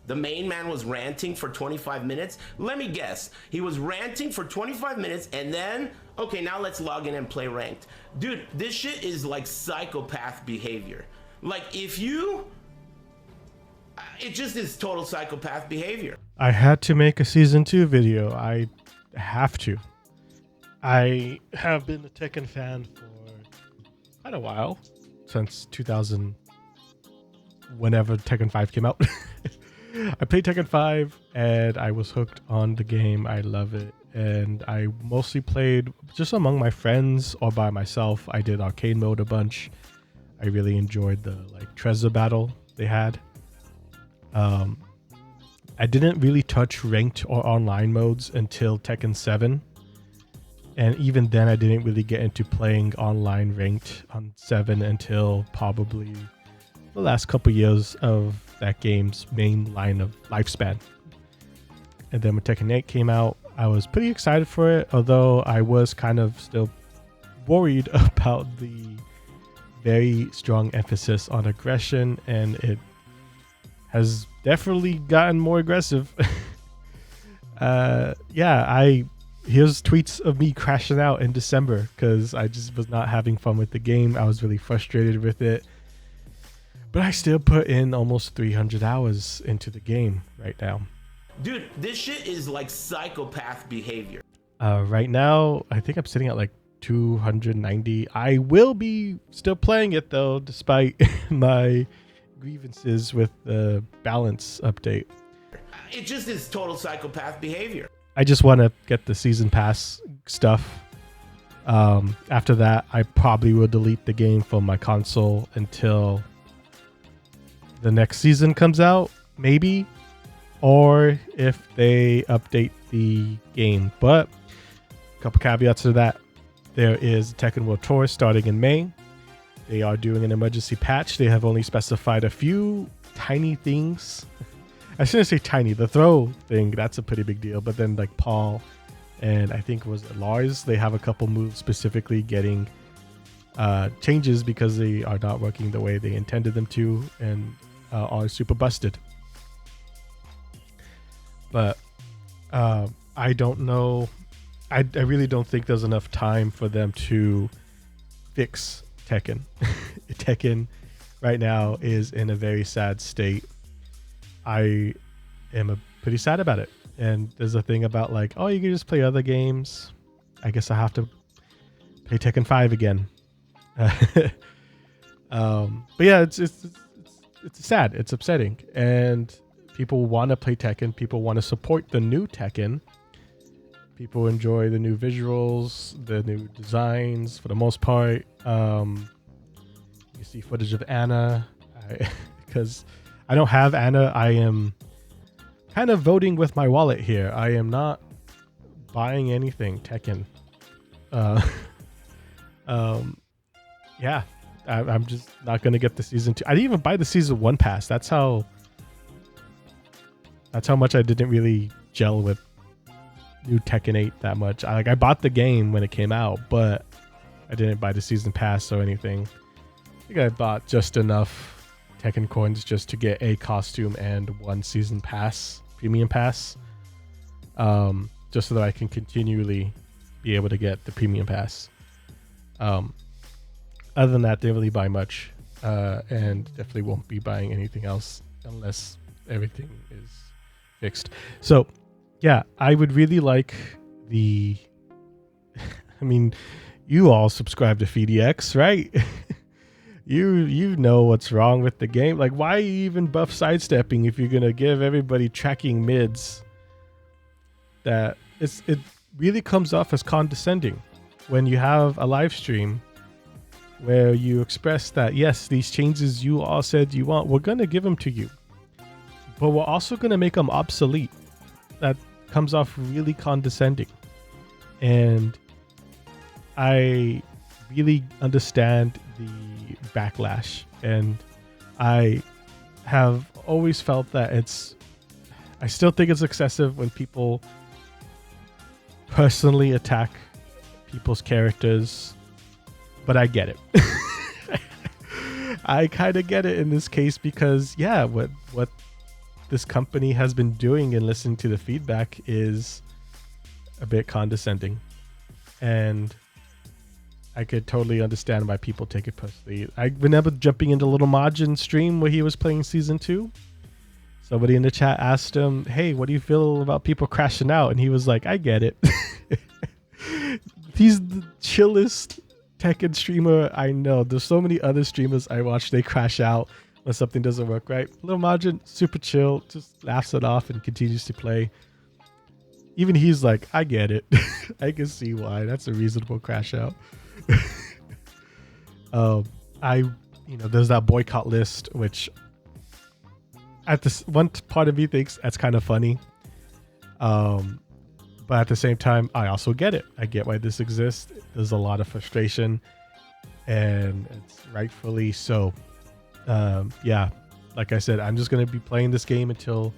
The main man was ranting for 25 minutes. Let me guess. He was ranting for 25 minutes and then, okay, now let's log in and play ranked. Dude, this shit is like psychopath behavior. Like if you, it just is total psychopath behavior. I had to make a season 2 video. I have to. I have been a Tekken fan for quite a while, since 2000, whenever Tekken 5 came out. I played Tekken 5 and I was hooked on the game. I love it. And I mostly played just among my friends or by myself. I did arcade mode a bunch. I really enjoyed the like Trezor battle they had. I didn't really touch ranked or online modes until Tekken 7. And even then I didn't really get into playing online ranked on 7 until probably the last couple years of that game's main line of lifespan. And then when Tekken 8 came out, I was pretty excited for it, although I was kind of still worried about the very strong emphasis on aggression, and it has definitely gotten more aggressive. Here's tweets of me crashing out in December because I just was not having fun with the game. I was really frustrated with it. But I still put in almost 300 hours into the game right now. Dude, this shit is like psychopath behavior. Right now, I think I'm sitting at like 290. I will be still playing it though, despite my grievances with the balance update. It just is total psychopath behavior. I just want to get the season pass stuff. After that, I probably will delete the game from my console until the next season comes out, maybe, or if they update the game. But a couple caveats to that. There is Tekken World Tour starting in May. They are doing an emergency patch. They have only specified a few tiny things. I shouldn't say tiny. The throw thing, that's a pretty big deal. But then like Paul and I think was it Lars, they have a couple moves specifically getting changes because they are not working the way they intended them to and are super busted. But I don't know. I really don't think there's enough time for them to fix Tekken. Tekken right now is in a very sad state. I am pretty sad about it. And there's a thing about like, oh, you can just play other games. I guess I have to play Tekken 5 again. But yeah, it's sad. It's upsetting. And people want to play Tekken. People want to support the new Tekken. People enjoy the new visuals, the new designs for the most part. You see footage of Anna because I don't have Anna. I am kind of voting with my wallet here. I am not buying anything Tekken. Yeah, I'm just not going to get the season 2. I didn't even buy the season 1 pass. That's how much I didn't really gel with new Tekken 8 that much. I bought the game when it came out, but I didn't buy the season pass or anything. I think I bought just enough Tekken coins just to get a costume and one season pass, premium pass, just so that I can continually be able to get the premium pass. Other than that, didn't really buy much, and definitely won't be buying anything else unless everything is fixed. So yeah, I would really like the I mean, you all subscribe to FeedEx, right? You know what's wrong with the game. Like, why are you even buff sidestepping if you're gonna give everybody tracking mids? That it really comes off as condescending when you have a live stream where you express that yes, these changes you all said you want, we're gonna give them to you, but we're also gonna make them obsolete. That comes off really condescending, and I really understand the backlash, and I have always felt that I still think it's excessive when people personally attack people's characters, but I get it. I kind of get it in this case because yeah, what this company has been doing and listening to the feedback is a bit condescending. And I could totally understand why people take it personally. I remember jumping into Little Majin stream where he was playing season 2. Somebody in the chat asked him, hey, what do you feel about people crashing out? And he was like, I get it. He's the chillest Tekken streamer I know. There's so many other streamers I watch, they crash out when something doesn't work right. Little Majin, super chill, just laughs it off and continues to play. Even he's like, I get it. I can see why. That's a reasonable crash out. There's that boycott list, which at this one part of me thinks that's kind of funny. But at the same time, I also get it. I get why this exists. There's a lot of frustration, and it's rightfully so. Yeah, like I said, I'm just going to be playing this game until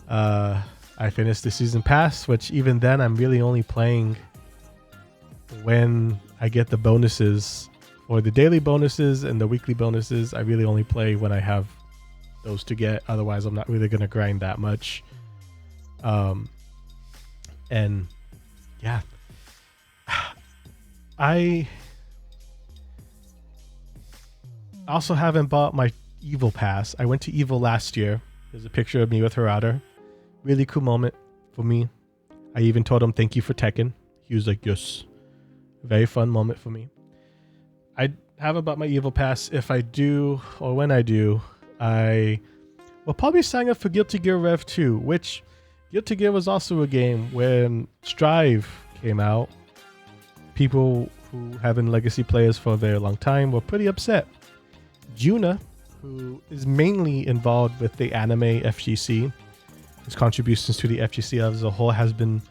I finish the season pass, which even then I'm really only playing when I get the bonuses. For the daily bonuses and the weekly bonuses, I really only play when I have those to get. Otherwise, I'm not really going to grind that much. And yeah, I also haven't bought my Evil Pass. I went to Evil last year. There's a picture of me with Harada. Really cool moment for me. I even told him thank you for Tekken. He was like, yes. Very fun moment for me. I haven't bought my Evil Pass. If I do, or when I do, I will probably sign up for Guilty Gear Rev 2, which Guilty Gear was also a game when Strive came out. People who have been legacy players for a very long time were pretty upset. Juna, who is mainly involved with the anime FGC, his contributions to the FGC as a whole has been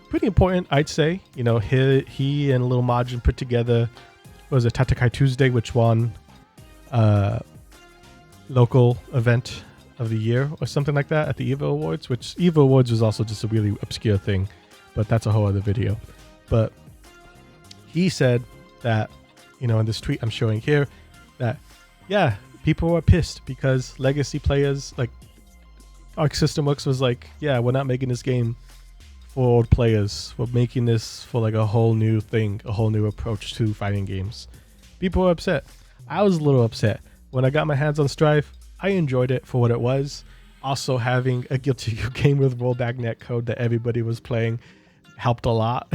pretty important, I'd say. You know, he and Little Majin put together, what was it, Tatakai Tuesday, which won local event of the year or something like that at the EVO Awards, which EVO Awards was also just a really obscure thing, but that's a whole other video. But he said that, you know, in this tweet I'm showing here, that, yeah, people were pissed because legacy players, like Arc System Works was like, yeah, we're not making this game for old players. We're making this for like a whole new thing, a whole new approach to fighting games. People were upset. I was a little upset. When I got my hands on Strive, I enjoyed it for what it was. Also, having a Guilty Gear game with rollback netcode that everybody was playing helped a lot.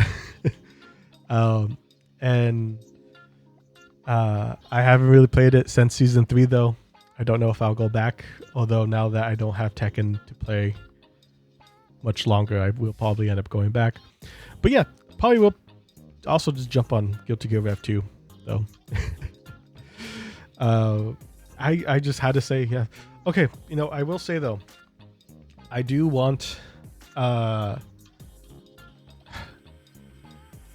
And I haven't really played it since season 3 though. I don't know if I'll go back, although now that I don't have Tekken to play much longer, I will probably end up going back. But yeah, probably will also just jump on Guilty Gear Rev 2 though. I just had to say, yeah. Okay, you know, I will say though, I do want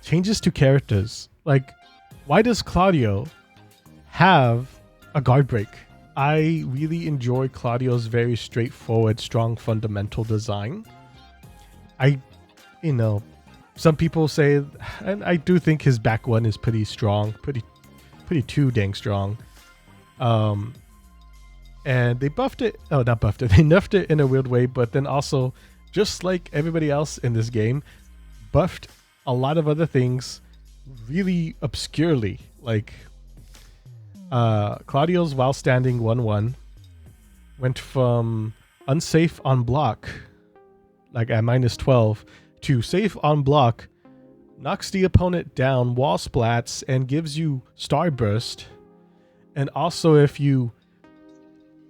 changes to characters. Like, why does Claudio have a guard break? I really enjoy Claudio's very straightforward, strong fundamental design. Some people say, and I do think his back one is pretty strong, pretty too dang strong. And they buffed it. Oh, not buffed it. They nerfed it in a weird way, but then also, just like everybody else in this game, buffed a lot of other things really obscurely. Like, Claudio's while standing 1-1 went from unsafe on block, like at -12, to safe on block, knocks the opponent down, wall splats, and gives you Starburst. And also, if you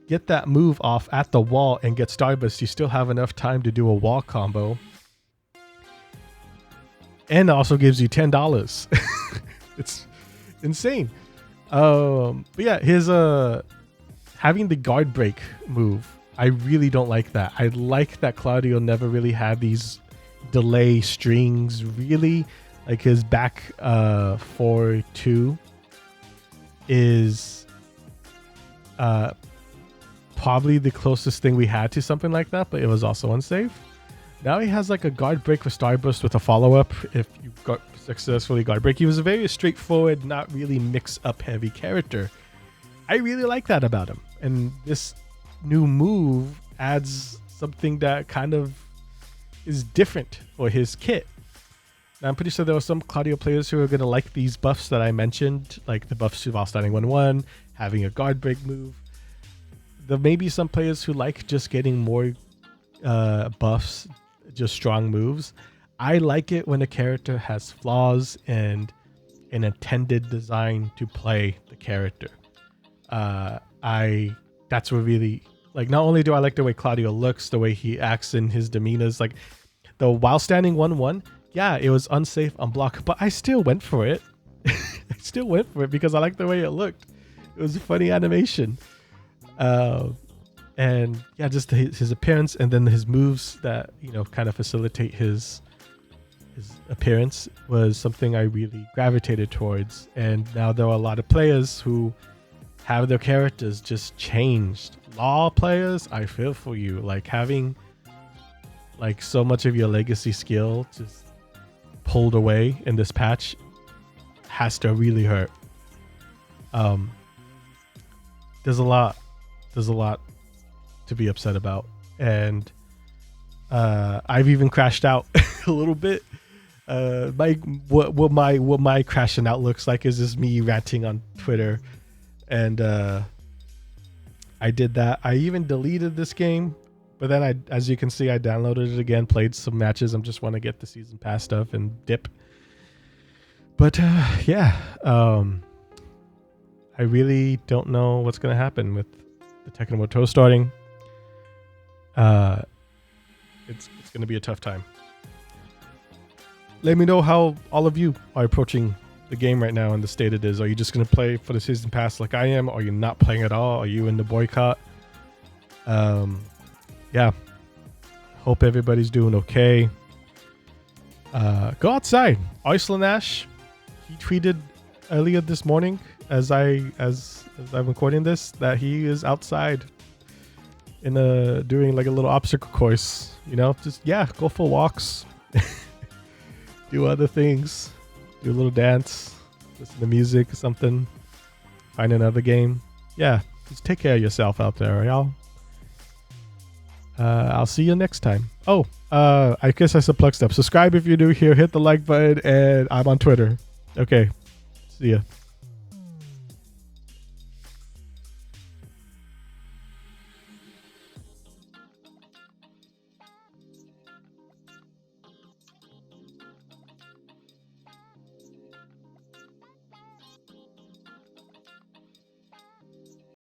get that move off at the wall and get Starburst, you still have enough time to do a wall combo. And also gives you $10. It's insane. But yeah, his having the guard break move, I really don't like that. I like that Claudio never really had these delay strings, really. Like his back 4-2 is probably the closest thing we had to something like that, but it was also unsafe. Now he has like a guard break for Starburst with a follow-up if you got successfully guard break. He was a very straightforward, not really mix-up heavy character. I really like that about him. And this new move adds something that kind of is different for his kit. Now, I'm pretty sure there are some Claudio players who are going to like these buffs that I mentioned, like the buffs to while standing 1-1, having a guard break move. There may be some players who like just getting more buffs, just strong moves. I like it when a character has flaws and an intended design to play the character. That's what really, like, not only do I like the way Claudio looks, the way he acts in his demeanors, like the while standing 1-1, yeah, it was unsafe on block, but I still went for it. I still went for it because I liked the way it looked. It was a funny animation. And yeah, just his appearance and then his moves that, you know, kind of facilitate his appearance was something I really gravitated towards. And now there are a lot of players who have their characters just changed. Law players, I feel for you. Like having like so much of your legacy skill just pulled away in this patch has to really hurt. There's a lot to be upset about, and I've even crashed out a little bit. What my crashing out looks like is just me ranting on Twitter, and I did that. I even deleted this game, but then as you can see, I downloaded it again, played some matches. I just want to get the season pass stuff and dip. But yeah, I really don't know what's gonna happen with the Tekken World Tour starting. It's going to be a tough time. Let me know how all of you are approaching the game right now and the state it is. Are you just going to play for the season pass like I am? Are you not playing at all? Are you in the boycott? Yeah. Hope everybody's doing okay. Go outside. Iceland Ash, he tweeted earlier this morning as I'm recording this that he is outside in doing like a little obstacle course, you know, just go for walks, do other things, do a little dance, listen to music or something, find another game. Yeah, just take care of yourself out there, y'all. I'll see you next time. I guess I should plug stuff. Subscribe if you're new here, hit the like button, and I'm on Twitter. Okay, see ya.